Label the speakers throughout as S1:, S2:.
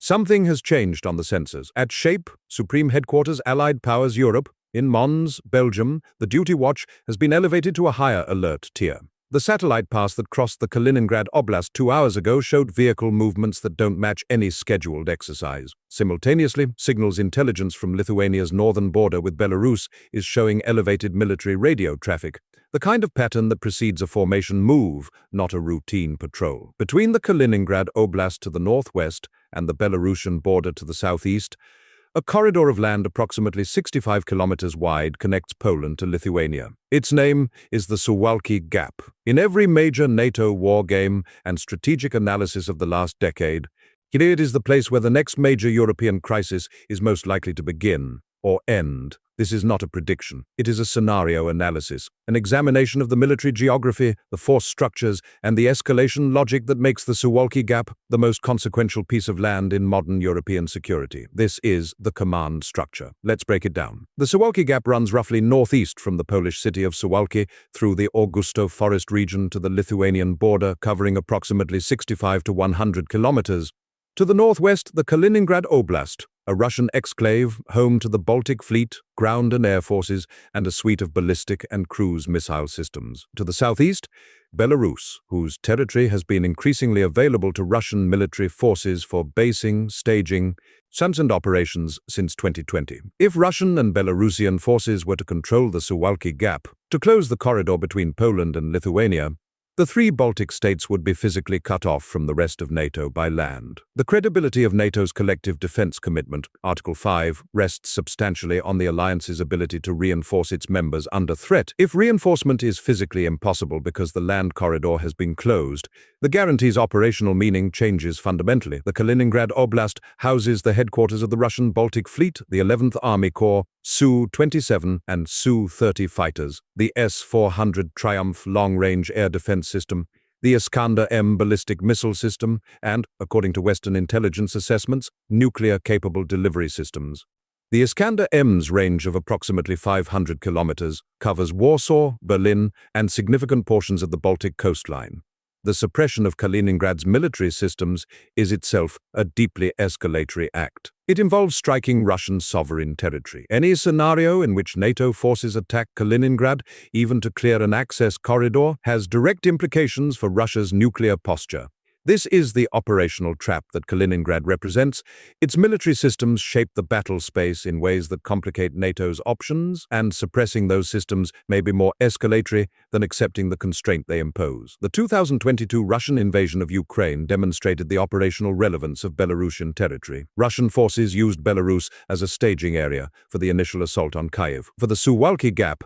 S1: Something has changed on the sensors. At SHAPE, Supreme Headquarters Allied Powers Europe, in Mons, Belgium, the duty watch has been elevated to a higher alert tier. The satellite pass that crossed the Kaliningrad Oblast 2 hours ago showed vehicle movements that don't match any scheduled exercise. Simultaneously, signals intelligence from Lithuania's northern border with Belarus is showing elevated military radio traffic, the kind of pattern that precedes a formation move, not a routine patrol. Between the Kaliningrad Oblast to the northwest and the Belarusian border to the southeast, a corridor of land approximately 65 kilometers wide connects Poland to Lithuania. Its name is the Suwalki Gap. In every major NATO war game and strategic analysis of the last decade, it is the place where the next major European crisis is most likely to begin or end. This is not a prediction. It is a scenario analysis, an examination of the military geography, the force structures, and the escalation logic that makes the Suwalki Gap the most consequential piece of land in modern European security. This is the command structure. Let's break it down. The Suwalki Gap runs roughly northeast from the Polish city of Suwalki through the Augusto forest region to the Lithuanian border, covering approximately 65 to 100 kilometers. To the northwest, the Kaliningrad Oblast, a Russian exclave home to the Baltic fleet, ground and air forces, and a suite of ballistic and cruise missile systems. To the southeast, Belarus, whose territory has been increasingly available to Russian military forces for basing, staging, and operations since 2020. If Russian and Belarusian forces were to control the Suwalki Gap, to close the corridor between Poland and Lithuania, the three Baltic states would be physically cut off from the rest of NATO by land. The credibility of NATO's collective defense commitment, Article 5, rests substantially on the alliance's ability to reinforce its members under threat. If reinforcement is physically impossible because the land corridor has been closed, the guarantee's operational meaning changes fundamentally. The Kaliningrad Oblast houses the headquarters of the Russian Baltic Fleet, the 11th Army Corps, Su-27 and Su-30 fighters, the S-400 Triumph long-range air defense system, the Iskander-M ballistic missile system, and, according to Western intelligence assessments, nuclear-capable delivery systems. The Iskander-M's range of approximately 500 kilometers covers Warsaw, Berlin, and significant portions of the Baltic coastline. The suppression of Kaliningrad's military systems is itself a deeply escalatory act. It involves striking Russian sovereign territory. Any scenario in which NATO forces attack Kaliningrad, even to clear an access corridor, has direct implications for Russia's nuclear posture. This is the operational trap that Kaliningrad represents. Its military systems shape the battle space in ways that complicate NATO's options, and suppressing those systems may be more escalatory than accepting the constraint they impose. The 2022 Russian invasion of Ukraine demonstrated the operational relevance of Belarusian territory. Russian forces used Belarus as a staging area for the initial assault on Kyiv. For the Suwalki Gap,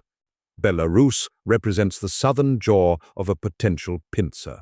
S1: Belarus represents the southern jaw of a potential pincer.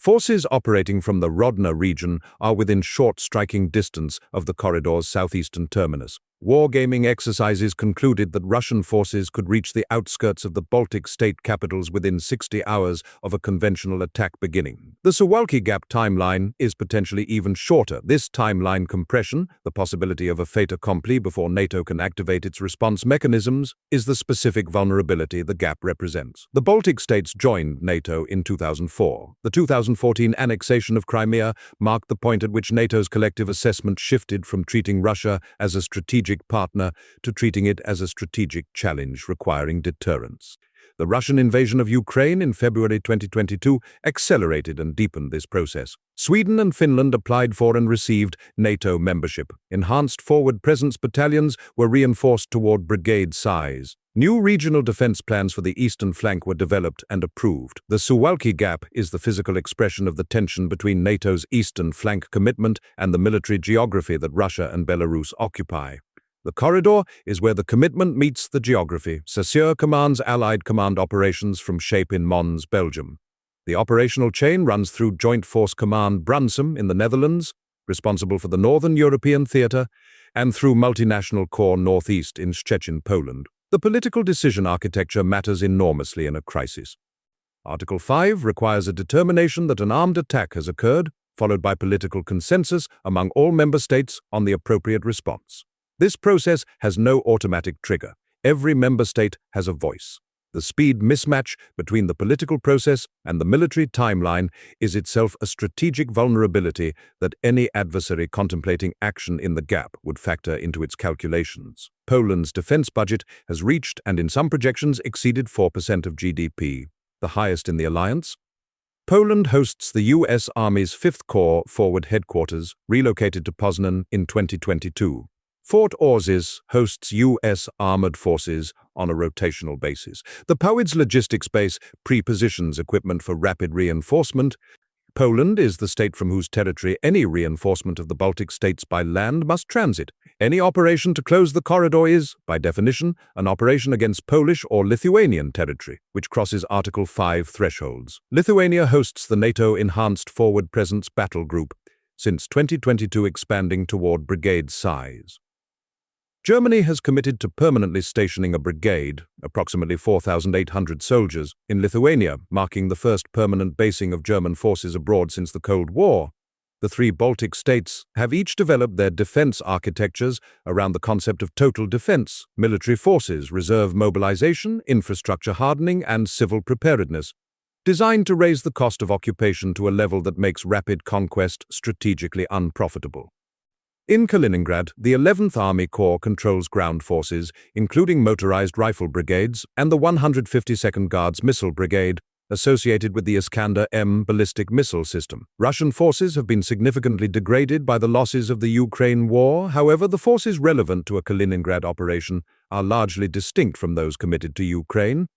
S1: Forces operating from the Rodna region are within short striking distance of the corridor's southeastern terminus. Wargaming exercises concluded that Russian forces could reach the outskirts of the Baltic state capitals within 60 hours of a conventional attack beginning. The Suwalki Gap timeline is potentially even shorter. This timeline compression, the possibility of a fait accompli before NATO can activate its response mechanisms, is the specific vulnerability the gap represents. The Baltic states joined NATO in 2004. The 2014 annexation of Crimea marked the point at which NATO's collective assessment shifted from treating Russia as a strategic partner to treating it as a strategic challenge requiring deterrence. The Russian invasion of Ukraine in February 2022 accelerated and deepened this process. Sweden and Finland applied for and received NATO membership. Enhanced forward presence battalions were reinforced toward brigade size. New regional defense plans for the eastern flank were developed and approved. The Suwalki Gap is the physical expression of the tension between NATO's eastern flank commitment and the military geography that Russia and Belarus occupy. The corridor is where the commitment meets the geography. Saussure commands Allied command operations from SHAPE in Mons, Belgium. The operational chain runs through Joint Force Command Brunsum in the Netherlands, responsible for the Northern European theater, and through Multinational Corps Northeast in Szczecin, Poland. The political decision architecture matters enormously in a crisis. Article 5 requires a determination that an armed attack has occurred, followed by political consensus among all member states on the appropriate response. This process has no automatic trigger. Every member state has a voice. The speed mismatch between the political process and the military timeline is itself a strategic vulnerability that any adversary contemplating action in the gap would factor into its calculations. Poland's defense budget has reached and in some projections exceeded 4% of GDP, the highest in the alliance. Poland hosts the U.S. Army's 5th Corps Forward Headquarters, relocated to Poznan in 2022. Fort Orzys hosts U.S. armored forces on a rotational basis. The Powidz logistics base pre-positions equipment for rapid reinforcement. Poland is the state from whose territory any reinforcement of the Baltic states by land must transit. Any operation to close the corridor is, by definition, an operation against Polish or Lithuanian territory, which crosses Article 5 thresholds. Lithuania hosts the NATO Enhanced Forward Presence Battle Group, since 2022 expanding toward brigade size. Germany has committed to permanently stationing a brigade, approximately 4,800 soldiers, in Lithuania, marking the first permanent basing of German forces abroad since the Cold War. The 3 Baltic states have each developed their defense architectures around the concept of total defense, military forces, reserve mobilization, infrastructure hardening, and civil preparedness, designed to raise the cost of occupation to a level that makes rapid conquest strategically unprofitable. In Kaliningrad, the 11th Army Corps controls ground forces, including motorized rifle brigades and the 152nd Guards Missile Brigade, associated with the Iskander-M ballistic missile system. Russian forces have been significantly degraded by the losses of the Ukraine war. However, the forces relevant to a Kaliningrad operation are largely distinct from those committed to Ukraine,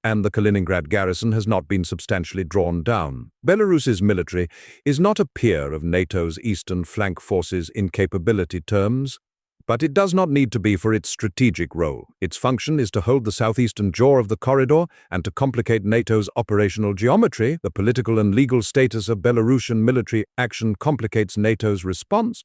S1: and the Kaliningrad garrison has not been substantially drawn down. Belarus's military is not a peer of NATO's eastern flank forces in capability terms, but it does not need to be for its strategic role. Its function is to hold the southeastern jaw of the corridor and to complicate NATO's operational geometry. The political and legal status of Belarusian military action complicates NATO's response.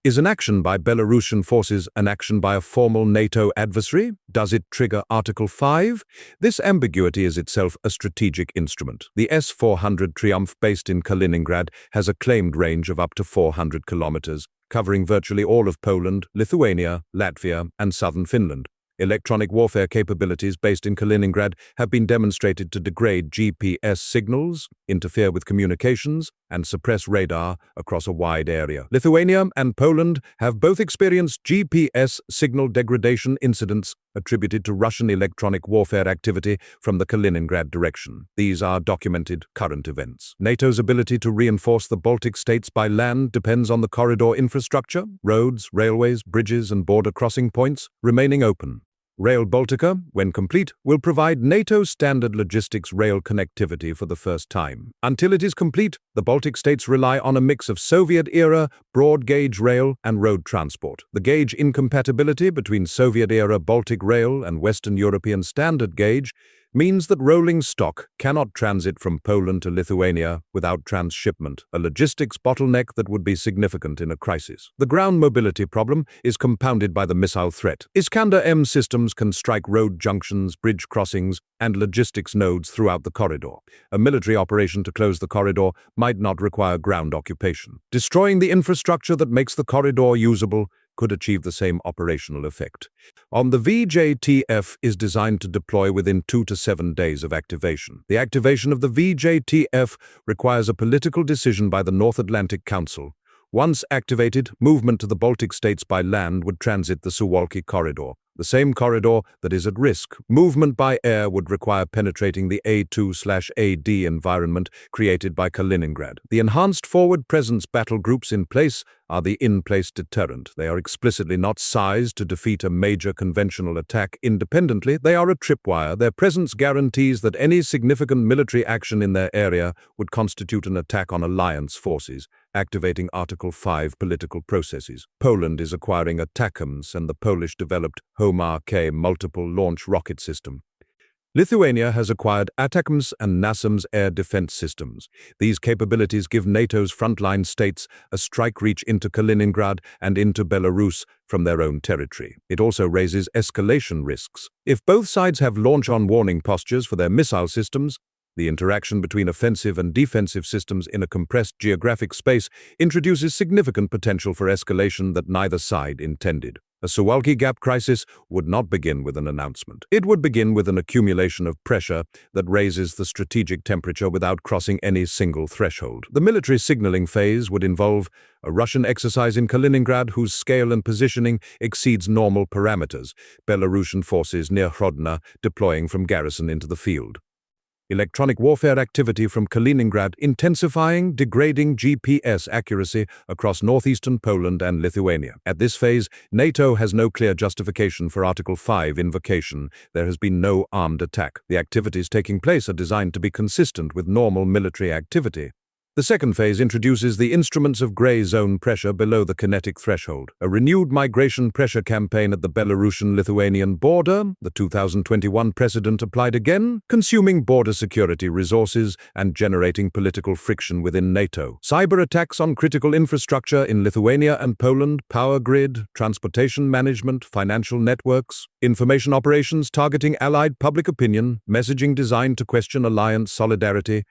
S1: Is an action by Belarusian forces an action by a formal NATO adversary? Does it trigger Article 5? This ambiguity is itself a strategic instrument. The S-400 Triumph, based in Kaliningrad, has a claimed range of up to 400 kilometers, covering virtually all of Poland, Lithuania, Latvia, and southern Finland. Electronic warfare capabilities based in Kaliningrad have been demonstrated to degrade GPS signals, interfere with communications, and suppress radar across a wide area. Lithuania and Poland have both experienced GPS signal degradation incidents attributed to Russian electronic warfare activity from the Kaliningrad direction. These are documented current events. NATO's ability to reinforce the Baltic states by land depends on the corridor infrastructure, roads, railways, bridges, and border crossing points remaining open. Rail Baltica, when complete, will provide NATO standard logistics rail connectivity for the first time. Until it is complete, the Baltic states rely on a mix of Soviet-era broad-gauge rail and road transport. The gauge incompatibility between Soviet-era Baltic rail and Western European standard gauge means that rolling stock cannot transit from Poland to Lithuania without transshipment, a logistics bottleneck that would be significant in a crisis. The ground mobility problem is compounded by the missile threat. Iskander-M systems can strike road junctions, bridge crossings, and logistics nodes throughout the corridor. A military operation to close the corridor might not require ground occupation. Destroying the infrastructure that makes the corridor usable could achieve the same operational effect. The VJTF is designed to deploy within 2 to 7 days of activation. The activation of the VJTF requires a political decision by the North Atlantic Council. Once activated, movement to the Baltic states by land would transit the Suwalki corridor, the same corridor that is at risk. Movement by air would require penetrating the A2/AD environment created by Kaliningrad. The enhanced forward presence battle groups in place are the in-place deterrent. They are explicitly not sized to defeat a major conventional attack independently. They are a tripwire. Their presence guarantees that any significant military action in their area would constitute an attack on alliance forces, activating Article 5 political processes. Poland is acquiring ATACMS and the Polish-developed HOMAR-K multiple launch rocket system. Lithuania has acquired ATACMS and NASAMS air defense systems. These capabilities give NATO's frontline states a strike reach into Kaliningrad and into Belarus from their own territory. It also raises escalation risks. If both sides have launch-on warning postures for their missile systems, the interaction between offensive and defensive systems in a compressed geographic space introduces significant potential for escalation that neither side intended. A Suwalki Gap crisis would not begin with an announcement. It would begin with an accumulation of pressure that raises the strategic temperature without crossing any single threshold. The military signaling phase would involve a Russian exercise in Kaliningrad whose scale and positioning exceeds normal parameters, Belarusian forces near Hrodna deploying from garrison into the field. Electronic warfare activity from Kaliningrad intensifying, degrading GPS accuracy across northeastern Poland and Lithuania. At this phase, NATO has no clear justification for Article 5 invocation. There has been no armed attack. The activities taking place are designed to be consistent with normal military activity. The second phase introduces the instruments of grey zone pressure below the kinetic threshold. A renewed migration pressure campaign at the Belarusian-Lithuanian border, the 2021 precedent applied again, consuming border security resources and generating political friction within NATO. Cyber attacks on critical infrastructure in Lithuania and Poland, power grid, transportation management, financial networks, information operations targeting allied public opinion, messaging designed to question alliance solidarity,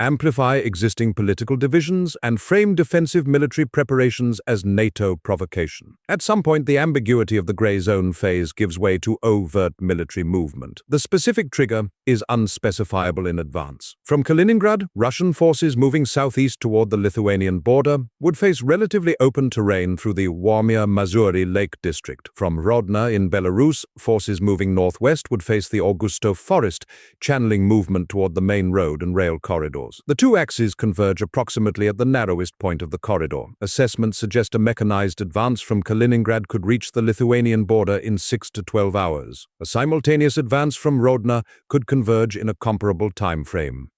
S1: amplify existing political divisions, and frame defensive military preparations as NATO provocation. At some point, the ambiguity of the grey zone phase gives way to overt military movement. The specific trigger is unspecifiable in advance. From Kaliningrad, Russian forces moving southeast toward the Lithuanian border would face relatively open terrain through the Warmia-Mazuri Lake district. From Hrodna in Belarus, forces moving northwest would face the Augusto forest, channeling movement toward the main road and rail corridors. The two axes converge approximately at the narrowest point of the corridor. Assessments suggest a mechanized advance from Kaliningrad could reach the Lithuanian border in 6 to 12 hours. A simultaneous advance from Hrodna could converge in a comparable time frame.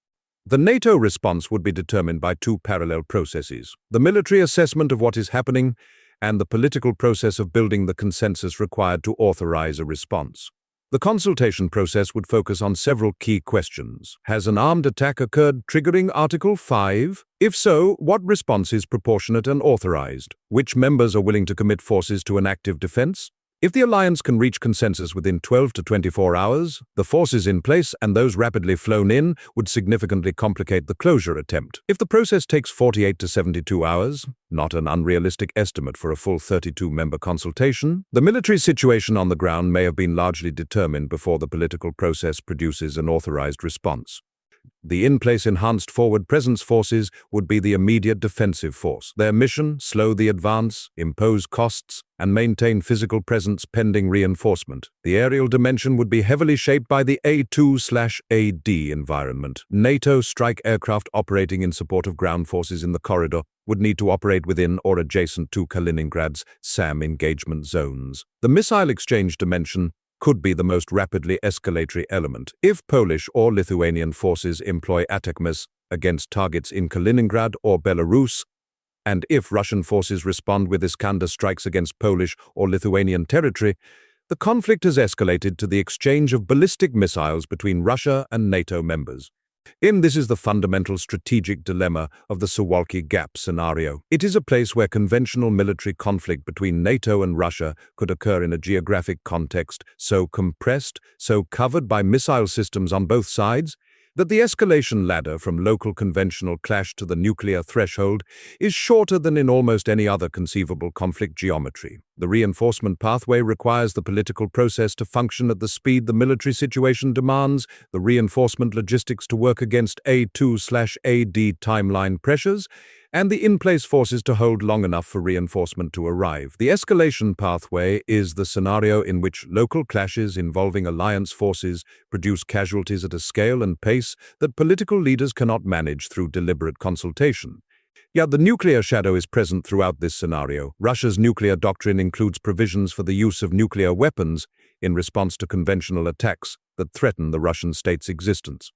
S1: The NATO response would be determined by two parallel processes: the military assessment of what is happening and the political process of building the consensus required to authorize a response. The consultation process would focus on several key questions. Has an armed attack occurred triggering Article 5? If so, what response is proportionate and authorized? Which members are willing to commit forces to an active defense? If the alliance can reach consensus within 12 to 24 hours, the forces in place and those rapidly flown in would significantly complicate the closure attempt. If the process takes 48 to 72 hours, not an unrealistic estimate for a full 32-member consultation, the military situation on the ground may have been largely determined before the political process produces an authorized response. The in-place enhanced forward presence forces would be the immediate defensive force. Their mission: slow the advance, impose costs, and maintain physical presence pending reinforcement. The aerial dimension would be heavily shaped by the A2/AD environment. NATO strike aircraft operating in support of ground forces in the corridor would need to operate within or adjacent to Kaliningrad's SAM engagement zones. The missile exchange dimension could be the most rapidly escalatory element. If Polish or Lithuanian forces employ ATACMS against targets in Kaliningrad or Belarus, and if Russian forces respond with Iskander strikes against Polish or Lithuanian territory, the conflict has escalated to the exchange of ballistic missiles between Russia and NATO members. This is the fundamental strategic dilemma of the Suwalki Gap scenario. It is a place where conventional military conflict between NATO and Russia could occur in a geographic context so compressed, so covered by missile systems on both sides, that the escalation ladder from local conventional clash to the nuclear threshold is shorter than in almost any other conceivable conflict geometry. The reinforcement pathway requires the political process to function at the speed the military situation demands, the reinforcement logistics to work against A2/AD timeline pressures, and the in-place forces to hold long enough for reinforcement to arrive. The escalation pathway is the scenario in which local clashes involving alliance forces produce casualties at a scale and pace that political leaders cannot manage through deliberate consultation. Yet the nuclear shadow is present throughout this scenario. Russia's nuclear doctrine includes provisions for the use of nuclear weapons in response to conventional attacks that threaten the Russian state's existence.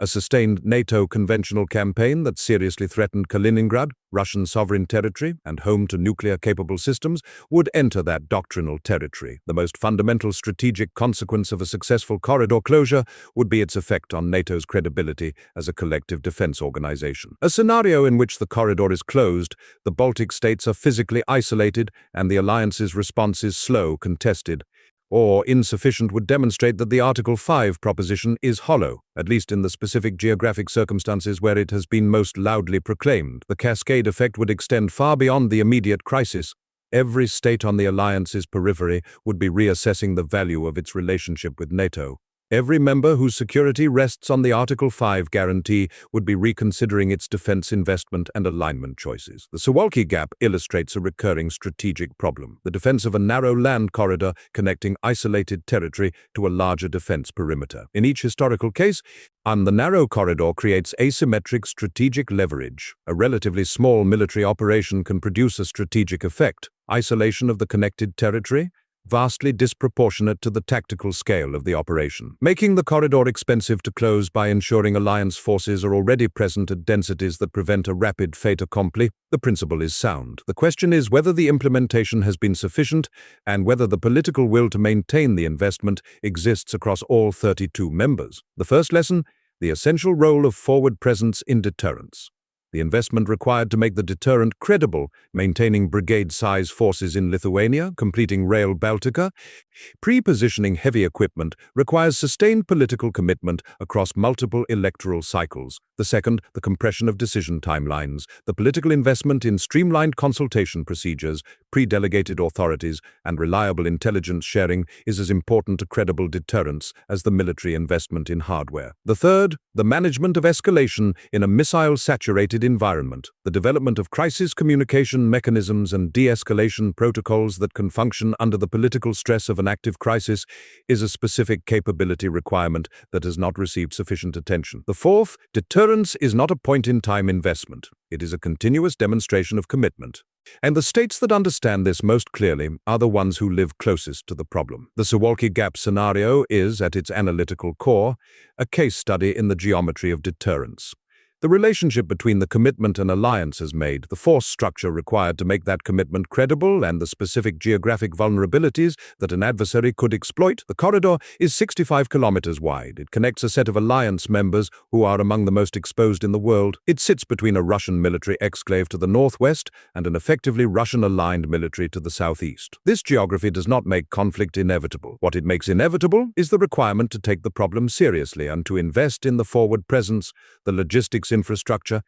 S1: A sustained NATO conventional campaign that seriously threatened Kaliningrad, Russian sovereign territory, and home to nuclear-capable systems, would enter that doctrinal territory. The most fundamental strategic consequence of a successful corridor closure would be its effect on NATO's credibility as a collective defense organization. A scenario in which the corridor is closed, the Baltic states are physically isolated, and the alliance's response is slow, contested, or insufficient would demonstrate that the Article 5 proposition is hollow, at least in the specific geographic circumstances where it has been most loudly proclaimed. The cascade effect would extend far beyond the immediate crisis. Every state on the alliance's periphery would be reassessing the value of its relationship with NATO. Every member whose security rests on the Article 5 guarantee would be reconsidering its defense investment and alignment choices. The Suwalki Gap illustrates a recurring strategic problem: the defense of a narrow land corridor connecting isolated territory to a larger defense perimeter. In each historical case, the narrow corridor creates asymmetric strategic leverage. A relatively small military operation can produce a strategic effect: isolation of the connected territory, vastly disproportionate to the tactical scale of the operation, making the corridor expensive to close by ensuring alliance forces are already present at densities that prevent a rapid fait accompli. The principle is sound. The question is whether the implementation has been sufficient and whether the political will to maintain the investment exists across all 32 members. The first lesson: the essential role of forward presence in deterrence. The investment required to make the deterrent credible, maintaining brigade-size forces in Lithuania, completing Rail Baltica, pre-positioning heavy equipment, requires sustained political commitment across multiple electoral cycles. The second, the compression of decision timelines. The political investment in streamlined consultation procedures, pre-delegated authorities, and reliable intelligence sharing is as important to credible deterrence as the military investment in hardware. The third, the management of escalation in a missile-saturated environment. The development of crisis communication mechanisms and de-escalation protocols that can function under the political stress of an active crisis is a specific capability requirement that has not received sufficient attention. The fourth, deterrence is not a point-in-time investment. It is a continuous demonstration of commitment. And the states that understand this most clearly are the ones who live closest to the problem. The Suwalki Gap scenario is, at its analytical core, a case study in the geometry of deterrence. The relationship between the commitment an alliance has made, the force structure required to make that commitment credible, and the specific geographic vulnerabilities that an adversary could exploit. The corridor is 65 kilometers wide. It connects a set of alliance members who are among the most exposed in the world. It sits between a Russian military exclave to the northwest and an effectively Russian-aligned military to the southeast. This geography does not make conflict inevitable. What it makes inevitable is the requirement to take the problem seriously and to invest in the forward presence, the logistics infrastructure,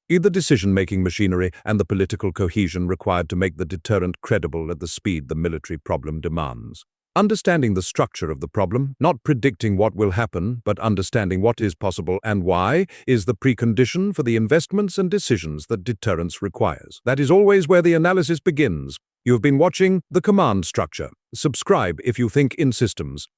S1: the decision-making machinery, and the political cohesion required to make the deterrent credible at the speed the military problem demands. Understanding the structure of the problem, not predicting what will happen, but understanding what is possible and why, is the precondition for the investments and decisions that deterrence requires. That is always where the analysis begins. You have been watching The Command Structure. Subscribe if you think in systems.